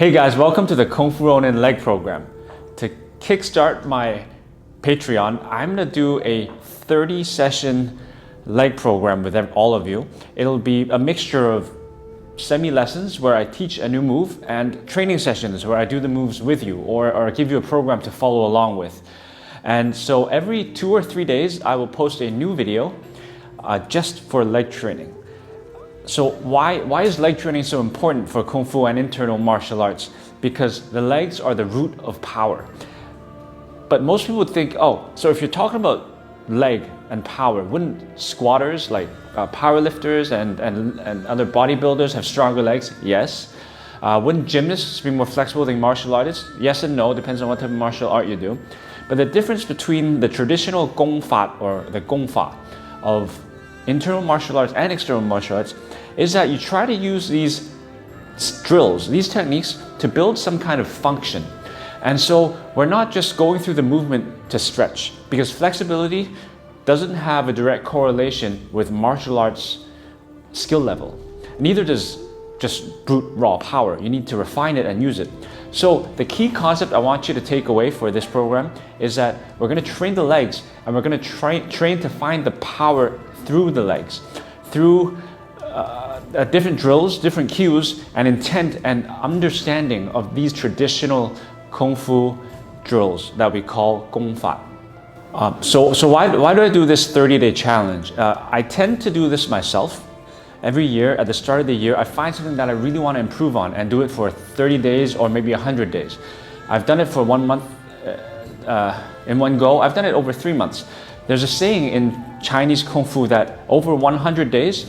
Hey guys, welcome to the Fu Ronin leg program. To kickstart my Patreon, I'm gonna do a 30 session leg program with all of you. It'll be a mixture of semi-lessons where I teach a new move and training sessions where I do the moves with you or give you a program to follow along with. And so every 2 or 3 days, I will post a new video just for leg training. So why is leg training so important for Kung Fu and internal martial arts? Because the legs are the root of power. But most people would think, oh, so if you're talking about leg and power, wouldn't squatters like powerlifters and other bodybuilders have stronger legs? Yes. Wouldn't gymnasts be more flexible than martial artists? Yes and no, depends on what type of martial art you do. But the difference between the traditional gong fa or the gong fa of internal martial arts and external martial arts is that you try to use these drills, these techniques to build some kind of function. And so we're not just going through the movement to stretch, because flexibility doesn't have a direct correlation with martial arts skill level. Neither does just brute raw power. You need to refine it and use it. So the key concept I want you to take away for this program is that we're going to train the legs, and we're going to train to find the power through the legs, through different drills, different cues, and intent and understanding of these traditional Kung Fu drills that we call gong fa. So why do I do this 30-day challenge? I tend to do this myself. Every year, at the start of the year, I find something that I really want to improve on and do it for 30 days or maybe 100 days. I've done it for 1 month in one go. I've done it over 3 months. There's a saying in Chinese Kung Fu that over 100 days,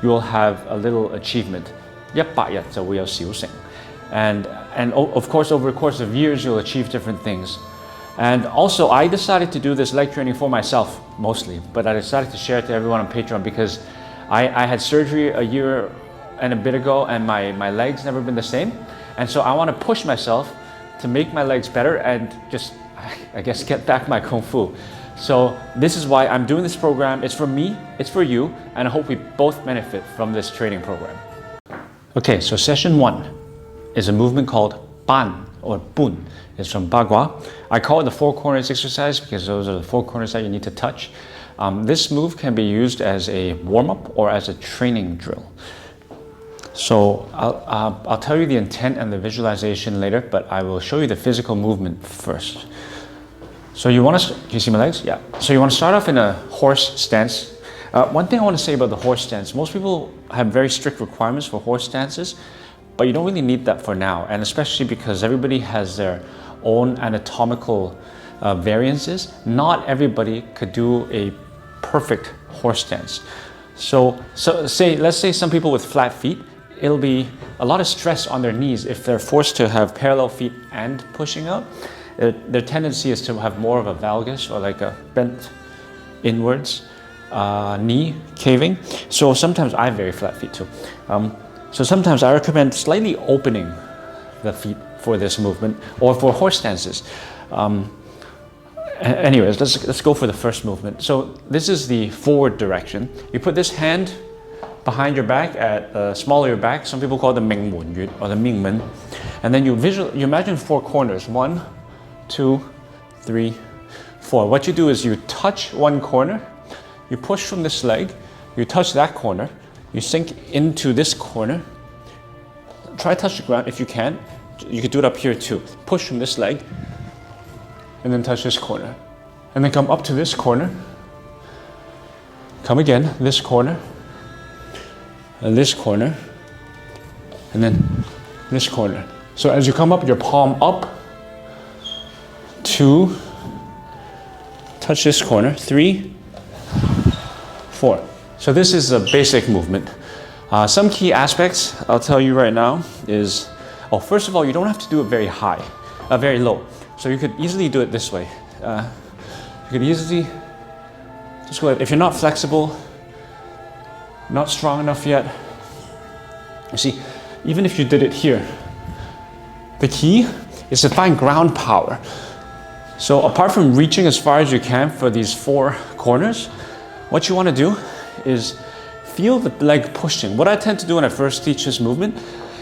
you will have a little achievement. 100日就會有小成. And of course, over the course of years, you'll achieve different things. And also, I decided to do this leg training for myself, mostly. But I decided to share it to everyone on Patreon because I had surgery a year and a bit ago, and my legs never been the same. And so I want to push myself to make my legs better and just, I guess, get back my Kung Fu. So this is why I'm doing this program. It's for me, it's for you, and I hope we both benefit from this training program. Okay, so session 1 is a movement called ban or bun. It's from Bagua. I call it the 4 corners exercise because those are the 4 corners that you need to touch. This move can be used as a warm-up or as a training drill. So I'll tell you the intent and the visualization later, but I will show you the physical movement first. So you want to, can you see my legs? Yeah. So you want to start off in a horse stance. One thing I want to say about the horse stance, most people have very strict requirements for horse stances, but you don't really need that for now. And especially because everybody has their own anatomical variances. Not everybody could do a perfect horse stance. So let's say some people with flat feet, it'll be a lot of stress on their knees if they're forced to have parallel feet and pushing out. Their tendency is to have more of a valgus or like a bent inwards knee caving. So sometimes I have very flat feet too. So sometimes I recommend slightly opening the feet for this movement or for horse stances. Anyways, let's go for the first movement. So this is the forward direction. You put this hand behind your back at the small of your back. Some people call it the Ming Mun Yu or the Ming Men. And then you imagine 4 corners. 1, 2, 3, 4. What you do is you touch one corner, you push from this leg, you touch that corner, you sink into this corner. Try to touch the ground if you can. You could do it up here too. Push from this leg, and then touch this corner. And then come up to this corner. Come again, this corner, and this corner, and then this corner. So as you come up, your palm up, 2, touch this corner, 3, 4. So this is a basic movement. Some key aspects I'll tell you right now is, first of all, you don't have to do it very high, very low. So you could easily do it this way. You could easily just go ahead. If you're not flexible, not strong enough yet, you see, even if you did it here, the key is to find ground power. So apart from reaching as far as you can for these 4 corners, what you want to do is feel the leg pushing. What I tend to do when I first teach this movement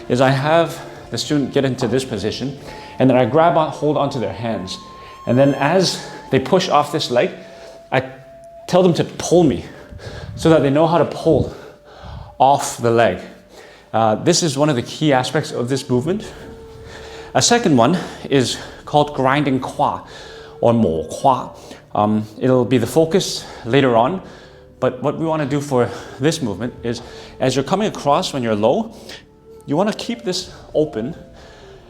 is I have the student get into this position, and then I hold onto their hands. And then as they push off this leg, I tell them to pull me so that they know how to pull off the leg. This is one of the key aspects of this movement. A second one is called grinding kwa or mo kwa. It'll be the focus later on, but what we want to do for this movement is as you're coming across when you're low, you want to keep this open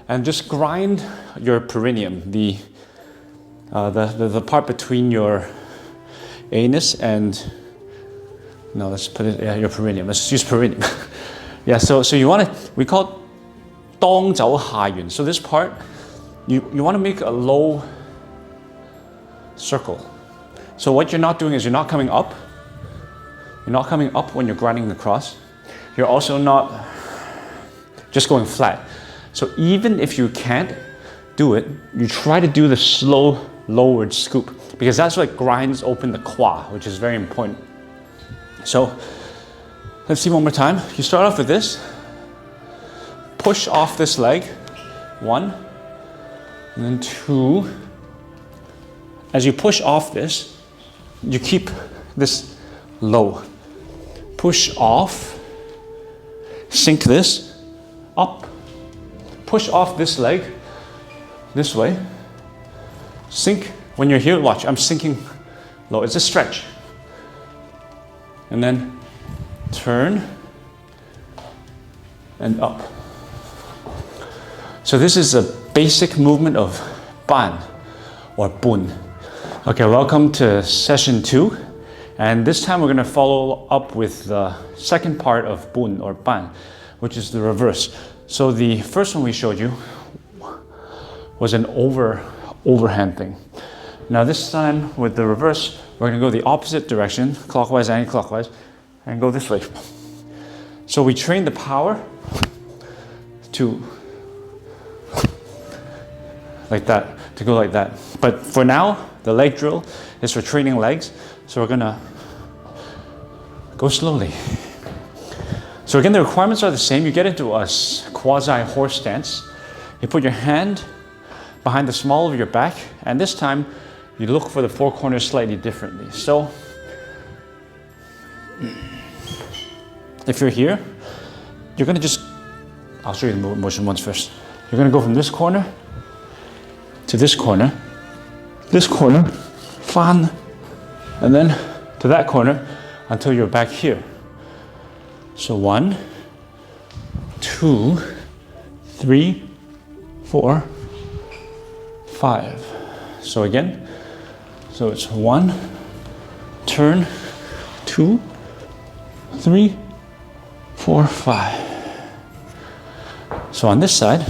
and just grind your perineum, the part between your anus and, no, let's put it, your perineum. Let's use perineum. Yeah, so you want to, we call it dong zhao ha yun. So this part, you want to make a low circle. So what you're not doing is you're not coming up. You're not coming up when you're grinding across. You're also not just going flat. So even if you can't do it, you try to do the slow lowered scoop, because that's what grinds open the kwa, which is very important. So let's see one more time. You start off with this. Push off this leg. 1, and then 2. As you push off this, you keep this low. Push off. Sink this up. Push off this leg this way. Sink. When you're here, watch, I'm sinking low. It's a stretch. And then turn and up. So this is a basic movement of ban or bun. Okay, welcome to session 2. And this time we're going to follow up with the second part of bun or ban, which is the reverse. So the first one we showed you was an overhand thing. Now this time with the reverse, we're going to go the opposite direction, clockwise, anti-clockwise, and go this way. So we train the power to like that, to go like that. But for now, the leg drill is for training legs. So we're gonna go slowly. So again, the requirements are the same. You get into a quasi horse stance. You put your hand behind the small of your back, and this time you look for the four corners slightly differently. So if you're here, you're gonna just, I'll show you the motion once first. You're gonna go from this corner to this corner, fan, and then to that corner until you're back here. So 1, 2, 3, 4, 5. So again, so it's 1, turn, 2, 3, 4, 5. So on this side,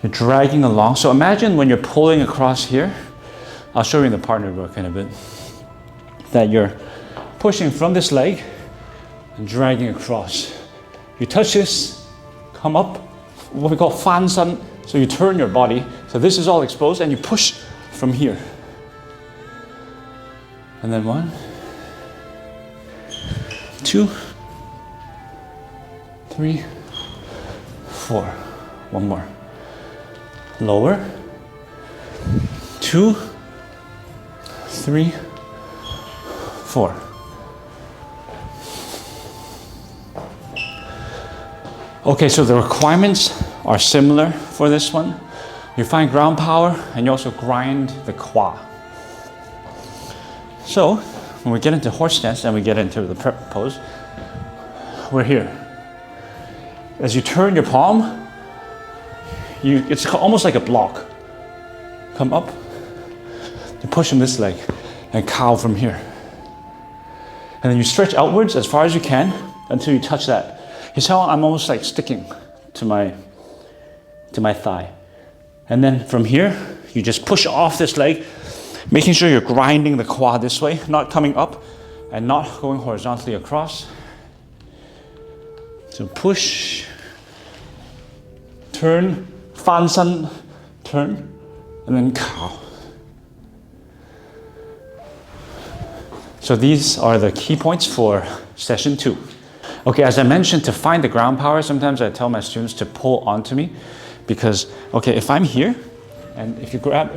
you're dragging along. So imagine when you're pulling across here, I'll show you in the partner work in a bit, that you're pushing from this leg and dragging across. You touch this, come up, what we call fan san. So you turn your body, so this is all exposed, and you push from here. And then 1, 2, 3, 4. One more. Lower. 2, 3, 4. Okay, so the requirements are similar for this one. You find ground power and you also grind the kwa. So when we get into horse stance and we get into the prep pose, we're here. As you turn your palm, it's almost like a block. Come up, you push from this leg and cow from here. And then you stretch outwards as far as you can until you touch that. You see how I'm almost like sticking to my thigh. And then from here, you just push off this leg, making sure you're grinding the quad this way, not coming up and not going horizontally across. So push, turn, fan san, turn, and then cow. So these are the key points for session 2. Okay, as I mentioned, to find the ground power, sometimes I tell my students to pull onto me because, okay, if I'm here and if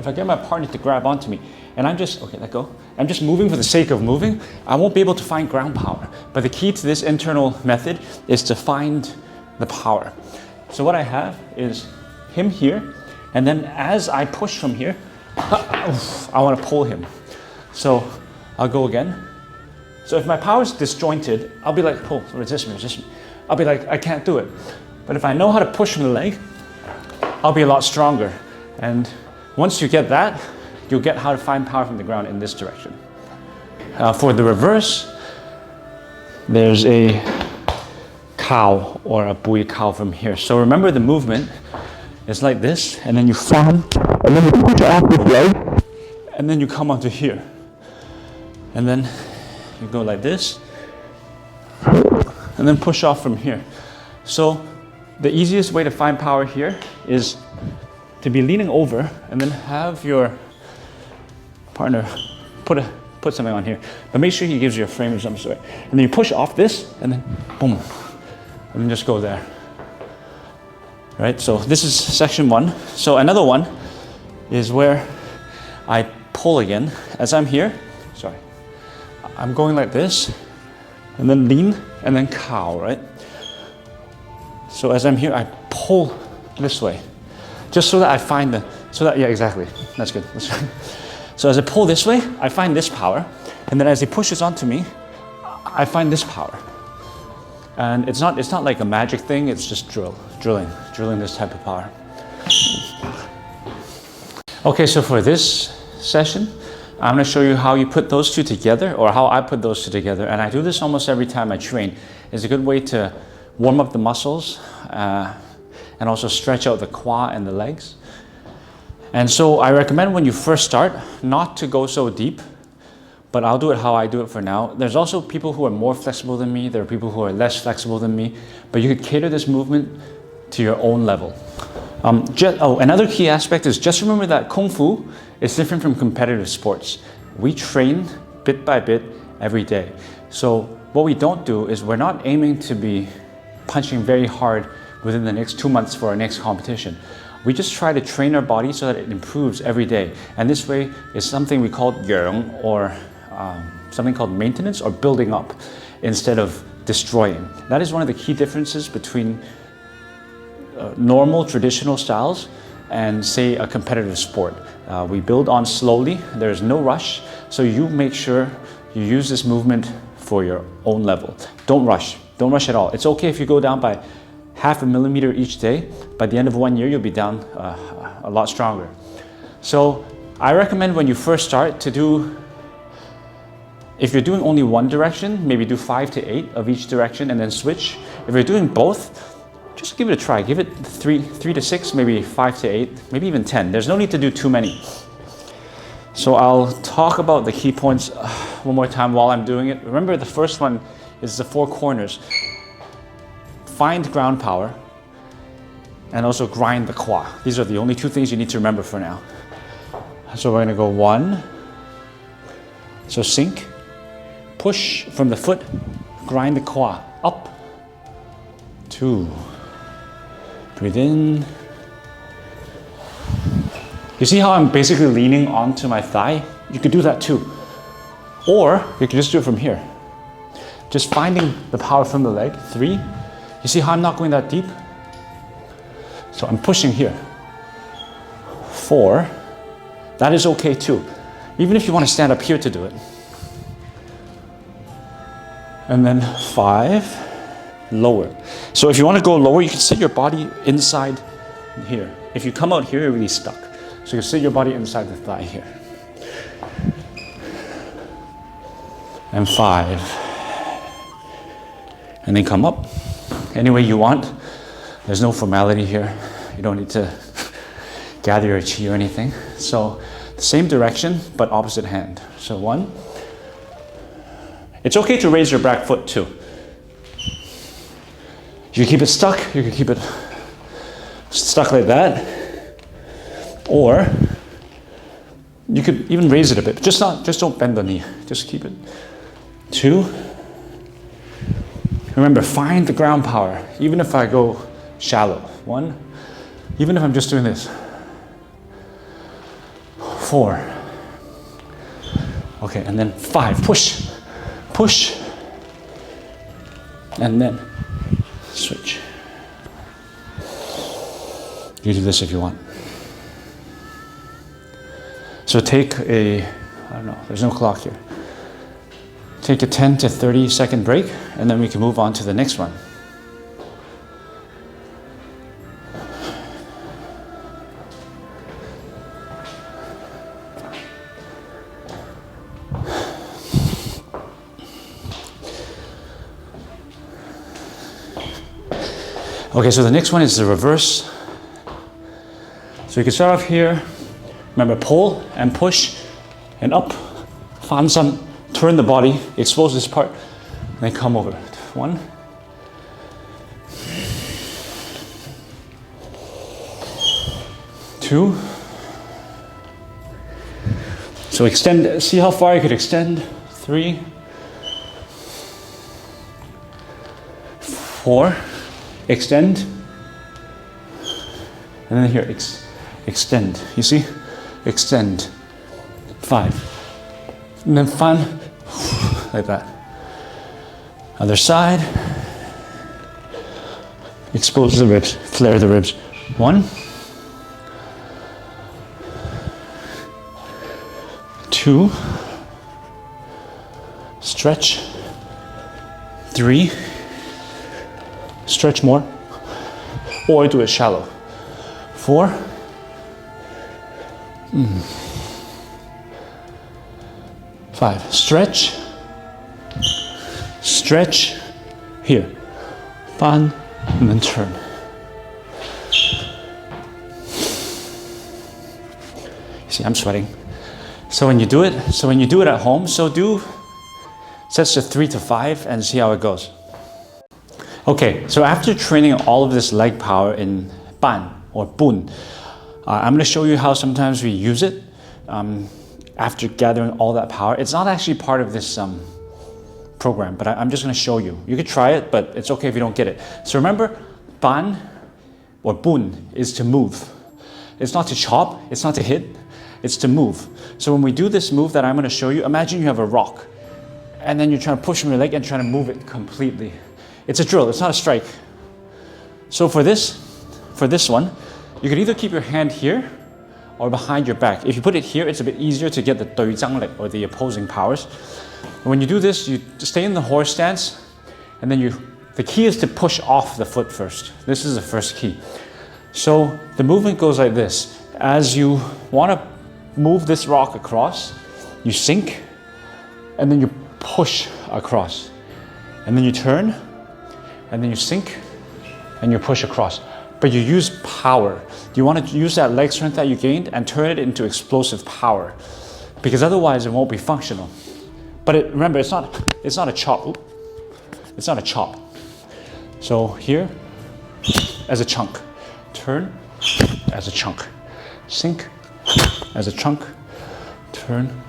I get my partner to grab onto me and I'm just, okay, let go. I'm just moving for the sake of moving, I won't be able to find ground power. But the key to this internal method is to find the power. So what I have is him here, and then as I push from here, I want to pull him. So I'll go again. So if my power is disjointed, I'll be like, pull, resist me, resist me. I'll be like, I can't do it. But if I know how to push from the leg, I'll be a lot stronger. And once you get that, you'll get how to find power from the ground in this direction. For the reverse, there's a cow or a bui cow from here. So remember the movement is like this, and then you fan, and then you push off this leg, and then you come onto here. And then you go like this, and then push off from here. So the easiest way to find power here is to be leaning over and then have your partner put something on here. But make sure he gives you a frame of some sort. And then you push off this, and then boom, and then just go there. Right, so this is section one. So another one is where I pull again. As I'm here, sorry, I'm going like this, and then lean, and then cow, right? So as I'm here, I pull this way, just so that I find yeah, exactly, that's good. So as I pull this way, I find this power, and then as he pushes onto me, I find this power. And it's not like a magic thing, it's just drilling this type of power. Okay, so for this session, I'm going to show you how you put those two together, or how I put those two together. And I do this almost every time I train. It's a good way to warm up the muscles and also stretch out the quad and the legs. And so I recommend when you first start not to go so deep, but I'll do it how I do it for now. There's also people who are more flexible than me. There are people who are less flexible than me, but you could cater this movement to your own level. Another key aspect is just remember that Kung Fu is different from competitive sports. We train bit by bit every day. So what we don't do is we're not aiming to be punching very hard within the next 2 months for our next competition. We just try to train our body so that it improves every day. And this way is something we call yang, or something called maintenance or building up instead of destroying. That is one of the key differences between normal traditional styles and say a competitive sport. We build on slowly, there's no rush, so you make sure you use this movement for your own level. Don't rush at all. It's okay if you go down by 0.5 millimeter each day. By the end of 1 year, you'll be down a lot stronger. So I recommend when you first start to do, if you're doing only one direction, maybe do 5 to 8 of each direction and then switch. If you're doing both, just give it a try. Give it 3 to 6, maybe 5 to 8, maybe even 10. There's no need to do too many. So I'll talk about the key points one more time while I'm doing it. Remember, the first one is the 4 corners. Find ground power and also grind the quad. These are the only 2 things you need to remember for now. So we're going to go 1. So sink, push from the foot, grind the quad up. 2. Breathe in. You see how I'm basically leaning onto my thigh? You could do that too. Or you could just do it from here. Just finding the power from the leg. 3. You see how I'm not going that deep? So I'm pushing here. 4. That is okay too. Even if you want to stand up here to do it. And then 5. Lower. So if you want to go lower, you can sit your body inside here. If you come out here, you're really stuck. So you sit your body inside the thigh here. And 5. And then come up any way you want. There's no formality here. You don't need to gather your chi or anything. So the same direction, but opposite hand. So 1. It's okay to raise your back foot too. You can keep it stuck, you can keep it stuck like that. Or you could even raise it a bit. Just don't bend the knee. Just keep it. 2. Remember, find the ground power. Even if I go shallow. 1. Even if I'm just doing this. 4. Okay, and then 5. Push. Push. And then switch. You do this if you want. So take a, I don't know, there's no clock here. Take a 10 to 30 second break, and then we can move on to the next one. Okay, so the next one is the reverse. So you can start off here. Remember, pull and push and up. Fan san, turn the body, expose this part, and then come over. 1. 2. So extend, see how far you could extend. 3. 4. Extend. And then here, extend. You see? Extend. 5. And then fan, like that. Other side. Expose the ribs, flare the ribs. 1. 2. Stretch. 3. Stretch more. Or do it shallow. 4. 5. Stretch. Stretch. Here. Fan. And then turn. See, I'm sweating. So when you do it at home, so do sets to 3 to 5 and see how it goes. Okay, so after training all of this leg power in ban or bun, I'm going to show you how sometimes we use it after gathering all that power. It's not actually part of this program, but I'm just going to show you. You could try it, but it's okay if you don't get it. So remember, ban or bun is to move. It's not to chop, it's not to hit, it's to move. So when we do this move that I'm going to show you, imagine you have a rock and then you're trying to push from your leg and trying to move it completely. It's a drill, it's not a strike. So for this one, you could either keep your hand here or behind your back. If you put it here, it's a bit easier to get the 對爭力 or the opposing powers. And when you do this, you stay in the horse stance, and then the key is to push off the foot first. This is the first key. So the movement goes like this. As you want to move this rock across, you sink, and then you push across. And then you turn, and then you sink, and you push across. But you use power. You want to use that leg strength that you gained and turn it into explosive power, because otherwise it won't be functional. But remember, it's not a chop. Oop. It's not a chop. So here, as a chunk. Turn, as a chunk. Sink, as a chunk. Turn,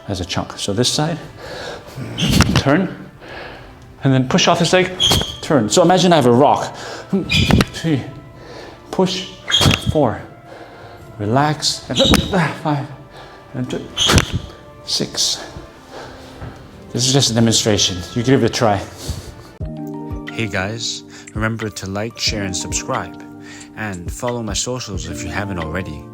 as a chunk. So this side, turn, and then push off this leg, turn. So imagine I have a rock. 3, push, 4, relax, and 5, and 6. This is just a demonstration. You can give it a try. Hey guys, remember to like, share, and subscribe. And follow my socials if you haven't already.